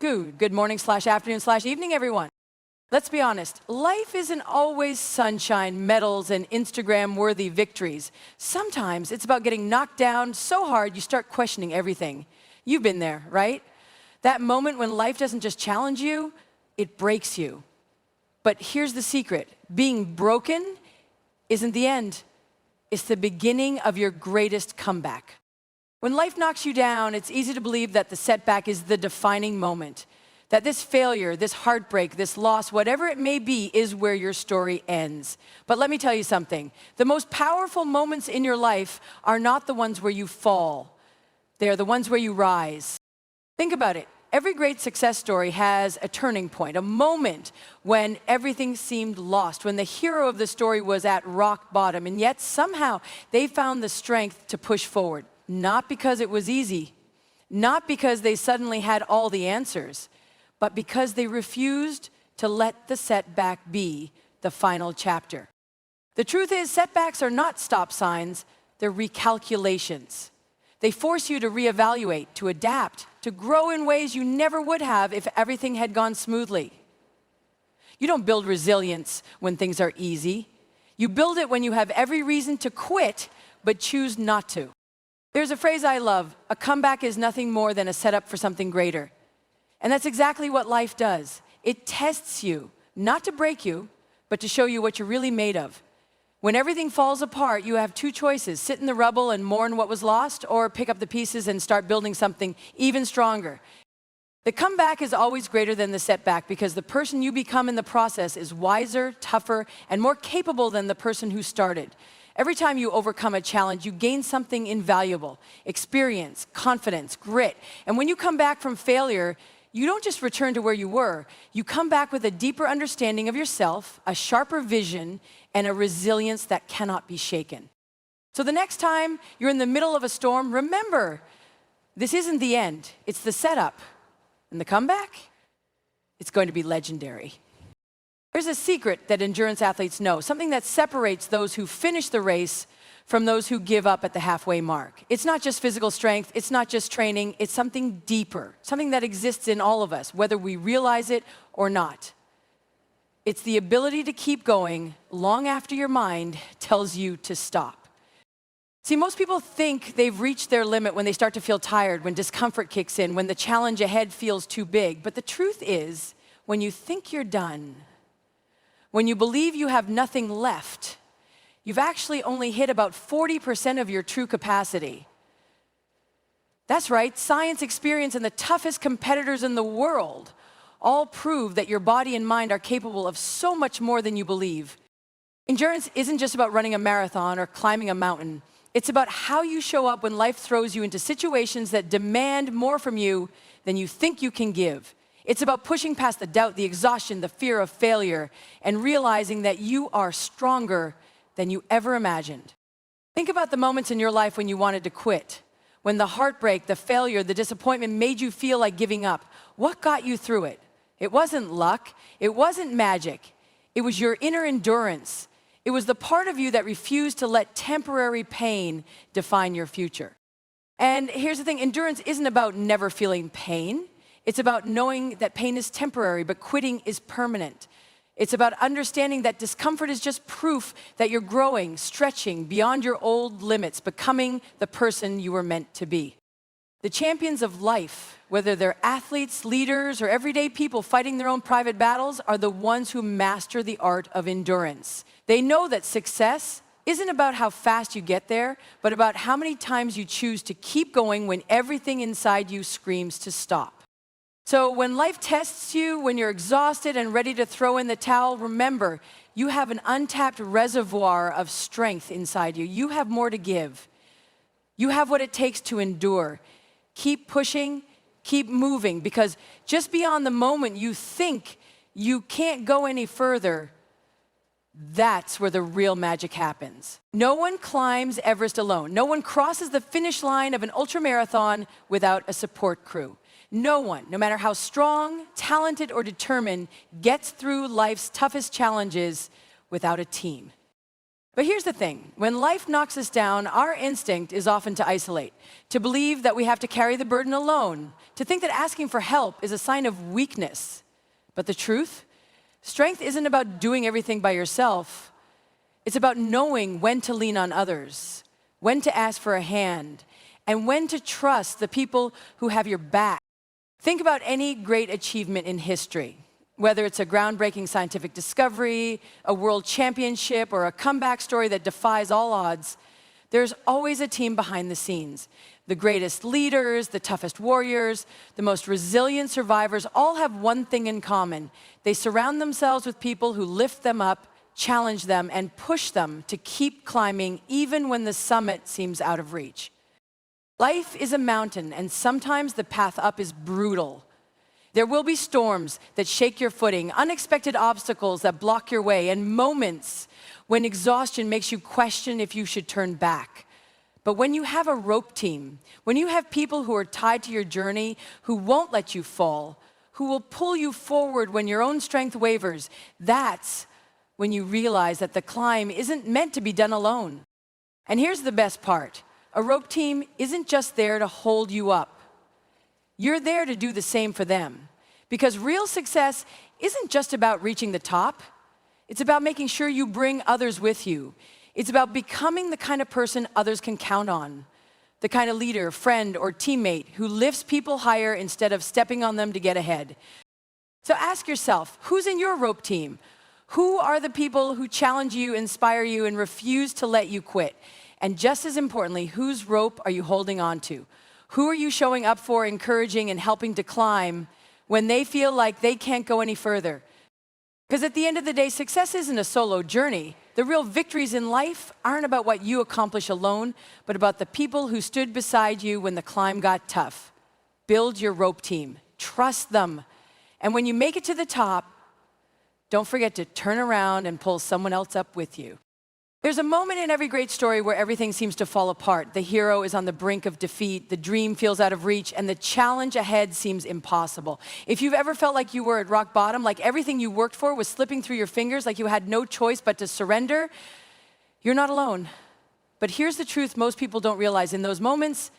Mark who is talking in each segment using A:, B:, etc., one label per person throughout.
A: Good morning/afternoon/evening, everyone. Let's be honest, life isn't always sunshine, medals, and Instagram-worthy victories. Sometimes it's about getting knocked down so hard you start questioning everything. You've been there, right? That moment when life doesn't just challenge you, it breaks you. But here's the secret. Being broken isn't the end. It's the beginning of your greatest comeback. When life knocks you down, it's easy to believe that the setback is the defining moment, that this failure, this heartbreak, this loss, whatever it may be, is where your story ends. But let me tell you something. The most powerful moments in your life are not the ones where you fall. They are the ones where you rise. Think about it. Every great success story has a turning point, a moment when everything seemed lost, when the hero of the story was at rock bottom, and yet somehow they found the strength to push forward. Not because it was easy, not because they suddenly had all the answers, but because they refused to let the setback be the final chapter. The truth is, setbacks are not stop signs, they're recalculations. They force you to reevaluate, to adapt, to grow in ways you never would have if everything had gone smoothly. You don't build resilience when things are easy. You build it when you have every reason to quit, but choose not to. There's a phrase I love, a comeback is nothing more than a setup for something greater. And that's exactly what life does. It tests you, not to break you, but to show you what you're really made of. When everything falls apart, you have two choices: sit in the rubble and mourn what was lost, or pick up the pieces and start building something even stronger. The comeback is always greater than the setback because the person you become in the process is wiser, tougher, and more capable than the person who started. Every time you overcome a challenge, you gain something invaluable: experience, confidence, grit. And when you come back from failure, you don't just return to where you were. You come back with a deeper understanding of yourself, a sharper vision, and a resilience that cannot be shaken. So the next time you're in the middle of a storm, remember, this isn't the end. It's the setup. And the comeback? It's going to be legendary. There's a secret that endurance athletes know, something that separates those who finish the race from those who give up at the halfway mark. It's not just physical strength, it's not just training, it's something deeper, something that exists in all of us, whether we realize it or not. It's the ability to keep going long after your mind tells you to stop. See, most people think they've reached their limit when they start to feel tired, when discomfort kicks in, when the challenge ahead feels too big. But the truth is, when you think you're done, when you believe you have nothing left, you've actually only hit about 40% of your true capacity. That's right, science, experience, and the toughest competitors in the world all prove that your body and mind are capable of so much more than you believe. Endurance isn't just about running a marathon or climbing a mountain. It's about how you show up when life throws you into situations that demand more from you than you think you can give. It's about pushing past the doubt, the exhaustion, the fear of failure, and realizing that you are stronger than you ever imagined. Think about the moments in your life when you wanted to quit, when the heartbreak, the failure, the disappointment made you feel like giving up. What got you through it? It wasn't luck. It wasn't magic. It was your inner endurance. It was the part of you that refused to let temporary pain define your future. And here's the thing, endurance isn't about never feeling pain. It's about knowing that pain is temporary, but quitting is permanent. It's about understanding that discomfort is just proof that you're growing, stretching beyond your old limits, becoming the person you were meant to be. The champions of life, whether they're athletes, leaders, or everyday people fighting their own private battles, are the ones who master the art of endurance. They know that success isn't about how fast you get there, but about how many times you choose to keep going when everything inside you screams to stop. So when life tests you, when you're exhausted and ready to throw in the towel, remember, you have an untapped reservoir of strength inside you. You have more to give. You have what it takes to endure. Keep pushing, keep moving, because just beyond the moment you think you can't go any further, that's where the real magic happens. No one climbs Everest alone. No one crosses the finish line of an ultramarathon without a support crew. No one, no matter how strong, talented, or determined, gets through life's toughest challenges without a team. But here's the thing. When life knocks us down, our instinct is often to isolate, to believe that we have to carry the burden alone, to think that asking for help is a sign of weakness. But the truth? Strength isn't about doing everything by yourself. It's about knowing when to lean on others, when to ask for a hand, and when to trust the people who have your back. Think about any great achievement in history. Whether it's a groundbreaking scientific discovery, a world championship, or a comeback story that defies all odds, there's always a team behind the scenes. The greatest leaders, the toughest warriors, the most resilient survivors all have one thing in common. They surround themselves with people who lift them up, challenge them, and push them to keep climbing even when the summit seems out of reach. Life is a mountain, and sometimes the path up is brutal. There will be storms that shake your footing, unexpected obstacles that block your way, and moments when exhaustion makes you question if you should turn back. But when you have a rope team, when you have people who are tied to your journey, who won't let you fall, who will pull you forward when your own strength wavers, that's when you realize that the climb isn't meant to be done alone. And here's the best part. A rope team isn't just there to hold you up. You're there to do the same for them. Because real success isn't just about reaching the top. It's about making sure you bring others with you. It's about becoming the kind of person others can count on. The kind of leader, friend, or teammate who lifts people higher instead of stepping on them to get ahead. So ask yourself, who's in your rope team? Who are the people who challenge you, inspire you, and refuse to let you quit? And just as importantly, whose rope are you holding on to? Who are you showing up for, encouraging, and helping to climb when they feel like they can't go any further? Because at the end of the day, success isn't a solo journey. The real victories in life aren't about what you accomplish alone, but about the people who stood beside you when the climb got tough. Build your rope team. Trust them. And when you make it to the top, don't forget to turn around and pull someone else up with you. There's a moment in every great story where everything seems to fall apart. The hero is on the brink of defeat, the dream feels out of reach, and the challenge ahead seems impossible. If you've ever felt like you were at rock bottom, like everything you worked for was slipping through your fingers, like you had no choice but to surrender, you're not alone. But here's the truth most people don't realize. In those moments,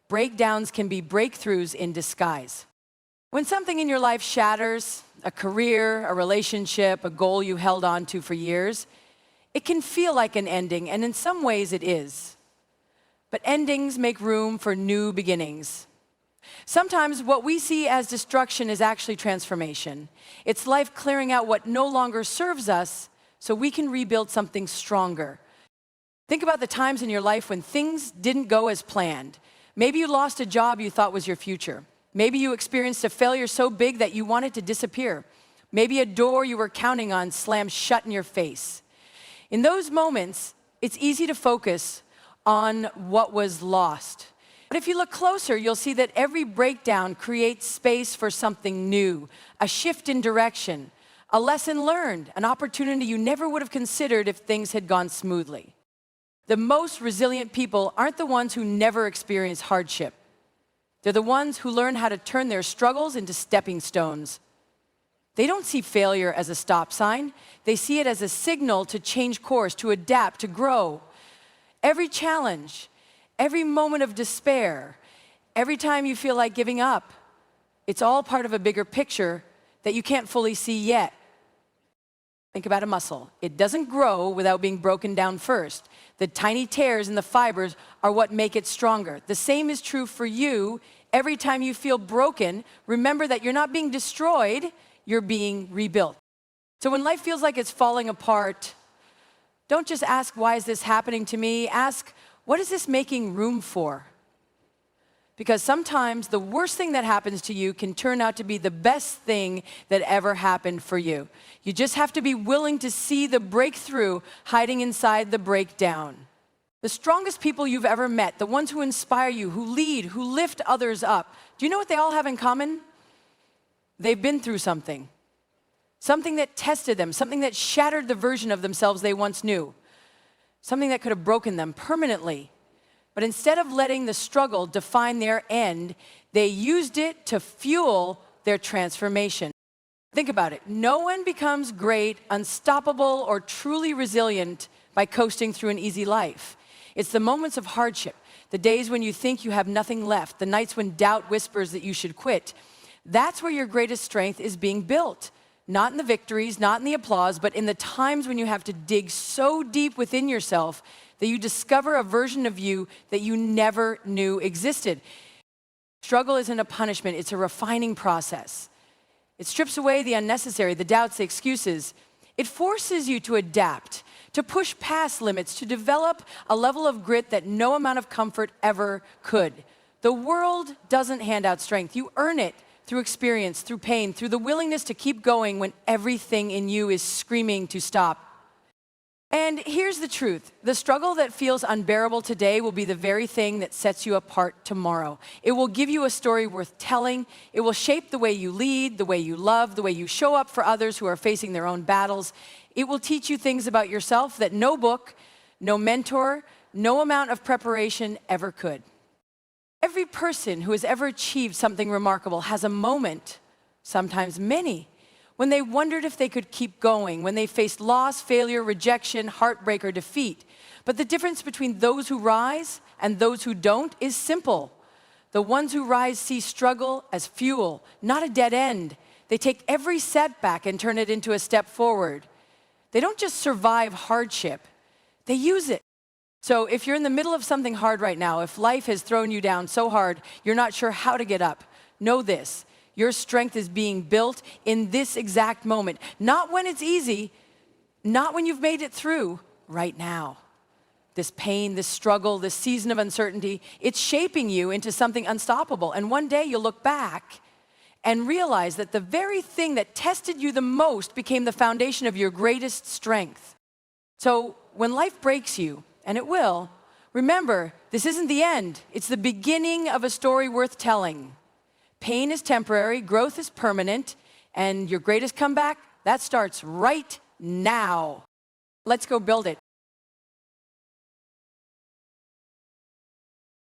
A: breakdowns can be breakthroughs in disguise. When something in your life shatters, a career, a relationship, a goal you held on to for years, it can feel like an ending, and in some ways it is. But endings make room for new beginnings. Sometimes what we see as destruction is actually transformation. It's life clearing out what no longer serves us so we can rebuild something stronger. Think about the times in your life when things didn't go as planned. Maybe you lost a job you thought was your future. Maybe you experienced a failure so big that you wanted to disappear. Maybe a door you were counting on slammed shut in your face. In those moments, it's easy to focus on what was lost. But if you look closer, you'll see that every breakdown creates space for something new, a shift in direction, a lesson learned, an opportunity you never would have considered if things had gone smoothly. The most resilient people aren't the ones who never experience hardship. They're the ones who learn how to turn their struggles into stepping stones. They don't see failure as a stop sign. They see it as a signal to change course, to adapt, to grow. Every challenge, every moment of despair, every time you feel like giving up, it's all part of a bigger picture that you can't fully see yet. Think about a muscle. It doesn't grow without being broken down first. The tiny tears in the fibers are what make it stronger. The same is true for you. Every time you feel broken, remember that you're not being destroyed, you're being rebuilt. So when life feels like it's falling apart, don't just ask, why is this happening to me? Ask, what is this making room for? Because sometimes the worst thing that happens to you can turn out to be the best thing that ever happened for you. You just have to be willing to see the breakthrough hiding inside the breakdown. The strongest people you've ever met, the ones who inspire you, who lead, who lift others up, do you know what they all have in common? They've been through something. Something that tested them, something that shattered the version of themselves they once knew. Something that could have broken them permanently. But instead of letting the struggle define their end, they used it to fuel their transformation. Think about it. No one becomes great, unstoppable, or truly resilient by coasting through an easy life. It's the moments of hardship, the days when you think you have nothing left, the nights when doubt whispers that you should quit. That's where your greatest strength is being built. Not in the victories, not in the applause, but in the times when you have to dig so deep within yourself that you discover a version of you that you never knew existed. Struggle isn't a punishment, it's a refining process. It strips away the unnecessary, the doubts, the excuses. It forces you to adapt, to push past limits, to develop a level of grit that no amount of comfort ever could. The world doesn't hand out strength. You earn it through experience, through pain, through the willingness to keep going when everything in you is screaming to stop. And here's the truth. The struggle that feels unbearable today will be the very thing that sets you apart tomorrow. It will give you a story worth telling. It will shape the way you lead, the way you love, the way you show up for others who are facing their own battles. It will teach you things about yourself that no book, no mentor, no amount of preparation ever could. Every person who has ever achieved something remarkable has a moment, sometimes many, when they wondered if they could keep going, when they faced loss, failure, rejection, heartbreak, or defeat. But the difference between those who rise and those who don't is simple. The ones who rise see struggle as fuel, not a dead end. They take every setback and turn it into a step forward. They don't just survive hardship, they use it. So if you're in the middle of something hard right now, if life has thrown you down so hard you're not sure how to get up, know this. Your strength is being built in this exact moment. Not when it's easy, not when you've made it through, right now. This pain, this struggle, this season of uncertainty, it's shaping you into something unstoppable. And one day you'll look back and realize that the very thing that tested you the most became the foundation of your greatest strength. So when life breaks you, and it will, remember, this isn't the end. It's the beginning of a story worth telling. Pain is temporary, growth is permanent, and your greatest comeback, that starts right now. Let's go build it.